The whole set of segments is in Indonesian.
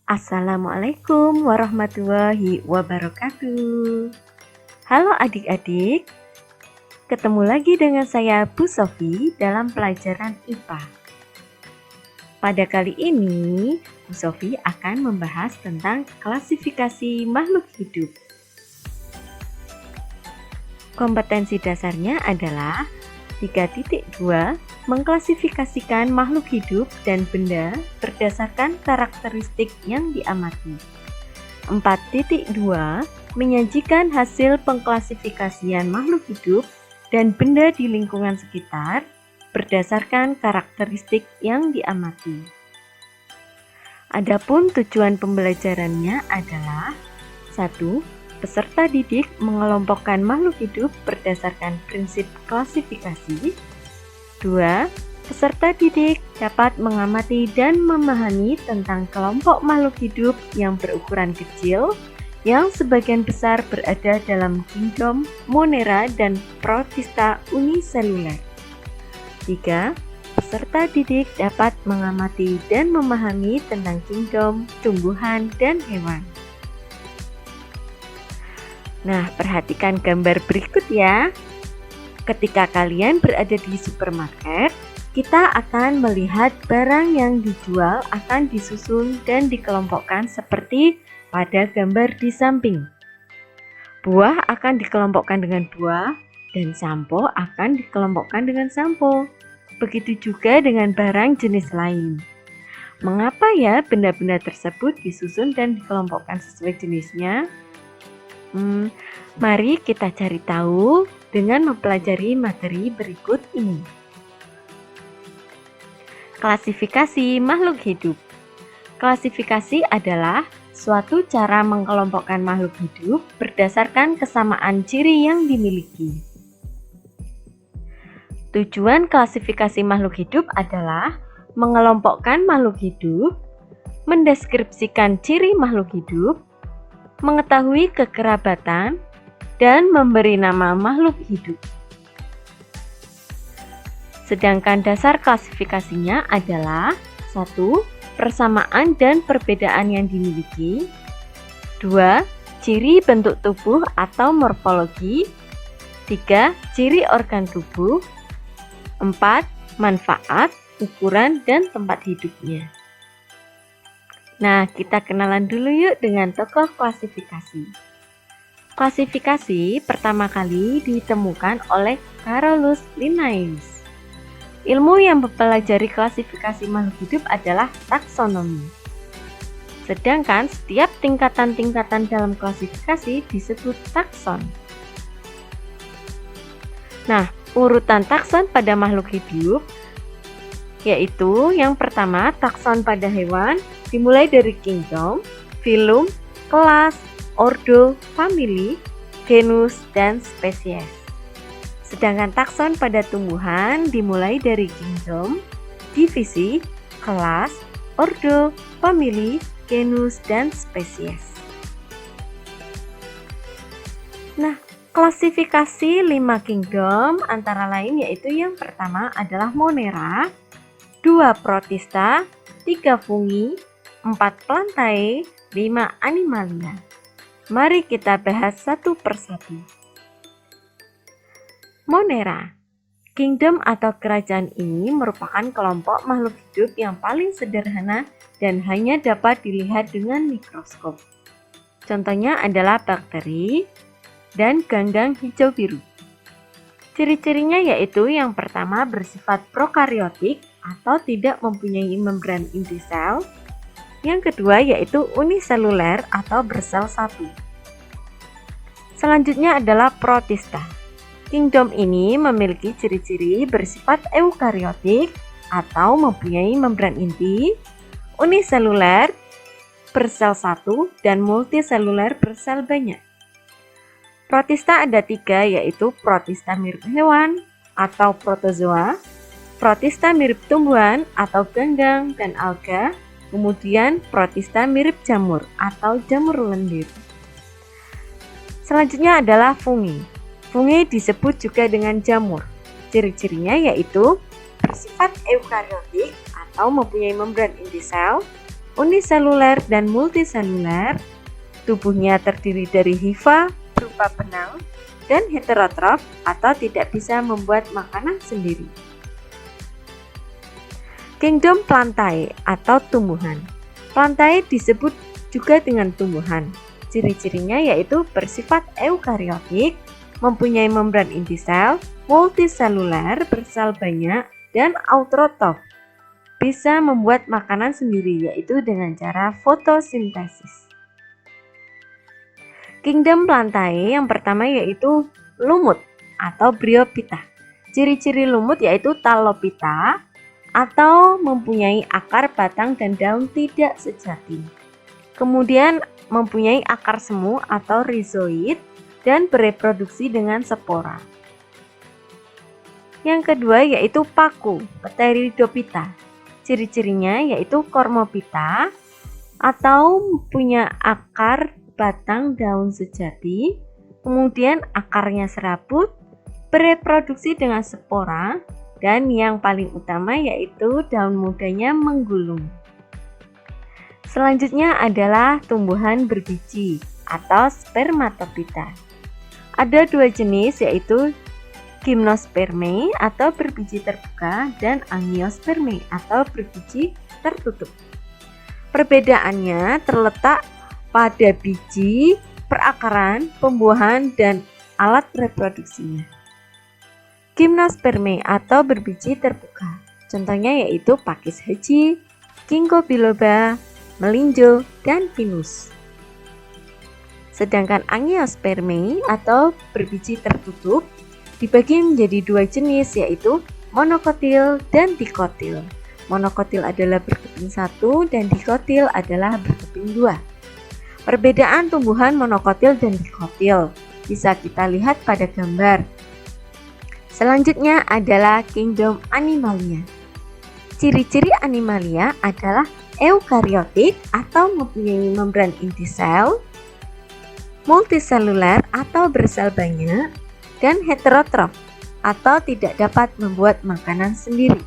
Assalamualaikum warahmatullahi wabarakatuh. Halo adik-adik, ketemu lagi dengan saya Bu Sofi dalam pelajaran IPA. Pada kali ini, Bu Sofi akan membahas tentang klasifikasi makhluk hidup. Kompetensi dasarnya adalah 3.2 mengklasifikasikan makhluk hidup dan benda berdasarkan karakteristik yang diamati. 4.2 menyajikan hasil pengklasifikasian makhluk hidup dan benda di lingkungan sekitar berdasarkan karakteristik yang diamati. Adapun tujuan pembelajarannya adalah 1. Peserta didik mengelompokkan makhluk hidup berdasarkan prinsip klasifikasi. 2. Peserta didik dapat mengamati dan memahami tentang kelompok makhluk hidup yang berukuran kecil yang sebagian besar berada dalam kingdom Monera dan Protista uniseluler. 3. Peserta didik dapat mengamati dan memahami tentang kingdom tumbuhan dan hewan. Nah, perhatikan gambar berikut ya. Ketika kalian berada di supermarket, kita akan melihat barang yang dijual akan disusun dan dikelompokkan seperti pada gambar di samping. Buah akan dikelompokkan dengan buah dan sampo akan dikelompokkan dengan sampo. Begitu juga dengan barang jenis lain. Mengapa ya benda-benda tersebut disusun dan dikelompokkan sesuai jenisnya? Mari kita cari tahu dengan mempelajari materi berikut ini. Klasifikasi makhluk hidup. Klasifikasi adalah suatu cara mengelompokkan makhluk hidup berdasarkan kesamaan ciri yang dimiliki. Tujuan klasifikasi makhluk hidup adalah mengelompokkan makhluk hidup, mendeskripsikan ciri makhluk hidup, mengetahui kekerabatan, dan memberi nama makhluk hidup. Sedangkan dasar klasifikasinya adalah 1. Persamaan dan perbedaan yang dimiliki. 2. Ciri bentuk tubuh atau morfologi. 3. Ciri organ tubuh. 4. Manfaat, ukuran, dan tempat hidupnya. Nah, kita kenalan dulu yuk dengan tokoh klasifikasi. Klasifikasi pertama kali ditemukan oleh Carolus Linnaeus. Ilmu yang mempelajari klasifikasi makhluk hidup adalah taksonomi. Sedangkan setiap tingkatan-tingkatan dalam klasifikasi disebut takson. Nah, urutan takson pada makhluk hidup yaitu yang pertama takson pada hewan dimulai dari kingdom, filum, kelas, ordo, famili, genus, dan spesies. Sedangkan takson pada tumbuhan dimulai dari kingdom, divisi, kelas, ordo, famili, genus, dan spesies. Nah, klasifikasi 5 kingdom antara lain yaitu yang pertama adalah Monera, 2 Protista, 3 Fungi, 4 Plantae, 5 Animalia. Mari kita bahas satu persatu. Monera, kingdom atau kerajaan ini merupakan kelompok makhluk hidup yang paling sederhana dan hanya dapat dilihat dengan mikroskop. Contohnya adalah bakteri dan ganggang hijau biru. Ciri-cirinya yaitu yang pertama bersifat prokaryotik atau tidak mempunyai membran inti sel. Yang kedua yaitu uniseluler atau bersel satu. Selanjutnya adalah Protista. Kingdom ini memiliki ciri-ciri bersifat eukaryotik atau mempunyai membran inti, uniseluler, bersel satu, dan multiseluler bersel banyak. Protista ada 3 yaitu Protista mirip hewan atau protozoa, Protista mirip tumbuhan atau ganggang dan alga, kemudian Protista mirip jamur atau jamur lendir. Selanjutnya adalah fungi. Fungi disebut juga dengan jamur. Ciri-cirinya yaitu bersifat eukaryotik atau mempunyai membran inti sel, uniseluler dan multiseluler. Tubuhnya terdiri dari hifa berupa benang dan heterotrof atau tidak bisa membuat makanan sendiri. Kingdom Plantae atau tumbuhan. Plantae disebut juga dengan tumbuhan. Ciri-cirinya yaitu bersifat eukariotik, mempunyai membran inti sel, multiseluler, bersel banyak, dan autotrof. Bisa membuat makanan sendiri yaitu dengan cara fotosintesis. Kingdom Plantae yang pertama yaitu lumut atau Bryophyta. Ciri-ciri lumut yaitu talophyta atau mempunyai akar, batang, dan daun tidak sejati. Kemudian mempunyai akar semu atau rhizoid dan bereproduksi dengan spora. Yang kedua yaitu paku, Pteridophyta. Ciri-cirinya yaitu Cormophyta atau punya akar, batang, daun sejati, kemudian akarnya serabut, bereproduksi dengan spora, dan yang paling utama yaitu daun mudanya menggulung. Selanjutnya adalah tumbuhan berbiji atau Spermatophyta. Ada dua jenis yaitu Gymnospermae atau berbiji terbuka dan Angiospermae atau berbiji tertutup. Perbedaannya terletak pada biji, perakaran, pembuahan, dan alat reproduksinya. Gymnospermae atau berbiji terbuka. Contohnya yaitu Pakis haji, Ginkgo biloba, melinjo, dan pinus. Sedangkan Angiospermae atau berbiji tertutup dibagi menjadi dua jenis yaitu monokotil dan dikotil. Monokotil adalah berkeping satu dan dikotil adalah berkeping dua. Perbedaan tumbuhan monokotil dan dikotil bisa kita lihat pada gambar. Selanjutnya adalah Kingdom Animalia. Ciri-ciri Animalia adalah eukariotik atau mempunyai membran inti sel, multiseluler atau bersel banyak, dan heterotrof atau tidak dapat membuat makanan sendiri.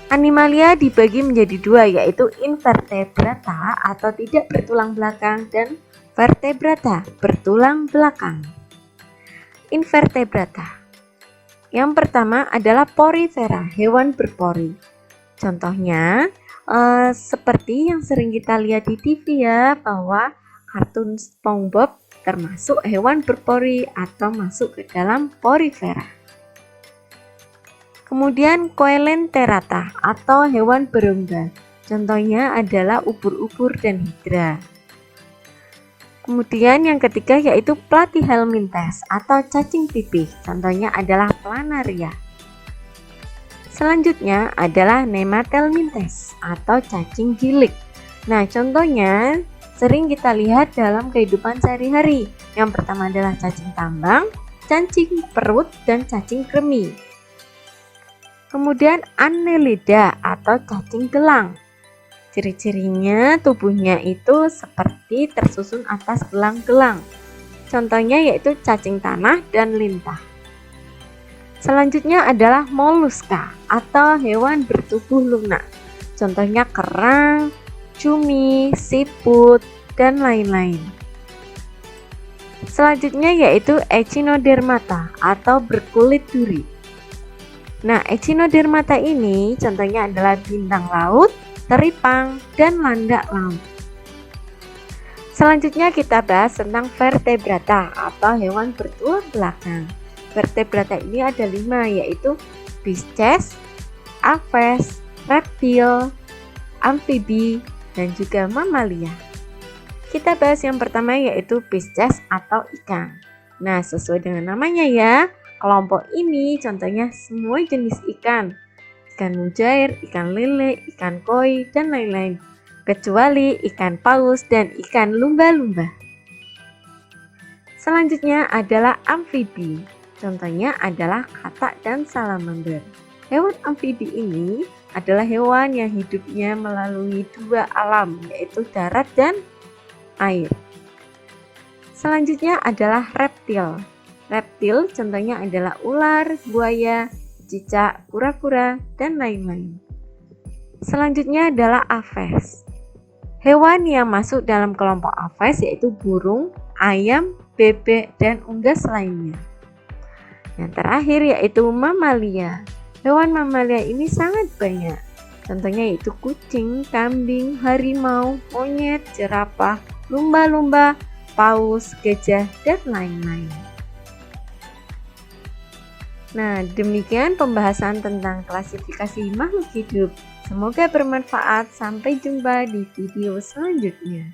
Animalia dibagi menjadi dua yaitu invertebrata atau tidak bertulang belakang dan vertebrata bertulang belakang. Invertebrata. Yang pertama adalah porifera, hewan berpori. Contohnya seperti yang sering kita lihat di TV ya, bahwa kartun SpongeBob termasuk hewan berpori atau masuk ke dalam porifera. Kemudian Coelenterata atau hewan berongga. Contohnya adalah ubur-ubur dan hidra. Kemudian yang ketiga yaitu Platyhelminthes atau cacing pipih. Contohnya adalah Planaria. Selanjutnya adalah Nematelminthes atau cacing gilik. Nah, contohnya sering kita lihat dalam kehidupan sehari-hari. Yang pertama adalah cacing tambang, cacing perut, dan cacing kremi. Kemudian Annelida atau cacing gelang. Ciri-cirinya tubuhnya itu seperti tersusun atas gelang-gelang. Contohnya yaitu cacing tanah dan lintah. Selanjutnya adalah Molluska atau hewan bertubuh lunak. Contohnya kerang, cumi, siput, dan lain-lain. Selanjutnya yaitu Echinodermata atau berkulit duri. Nah, Echinodermata ini contohnya adalah bintang laut, teripang, dan landak laut. Selanjutnya kita bahas tentang vertebrata atau hewan bertulang belakang. Vertebrata ini ada 5 yaitu Pisces, Aves, reptil, amfibi, dan juga mamalia. Kita bahas yang pertama yaitu Pisces atau ikan. Nah, sesuai dengan namanya ya, kelompok ini contohnya semua jenis ikan. Ikan mujair, ikan lele, ikan koi, dan lain-lain, kecuali ikan paus dan ikan lumba-lumba. Selanjutnya adalah amfibi. Contohnya adalah katak dan salamander. Hewan amfibi ini adalah hewan yang hidupnya melalui dua alam, yaitu darat dan air. Selanjutnya adalah reptil. Reptil contohnya adalah ular, buaya, cicak, kura-kura, dan lain-lain. Selanjutnya adalah aves. Hewan yang masuk dalam kelompok aves yaitu burung, ayam, bebek, dan unggas lainnya. Yang terakhir yaitu mamalia. Hewan mamalia ini sangat banyak. Contohnya yaitu kucing, kambing, harimau, monyet, jerapah, lumba-lumba, paus, gajah, dan lain-lain. Nah, demikian pembahasan tentang klasifikasi makhluk hidup. Semoga bermanfaat. Sampai jumpa di video selanjutnya.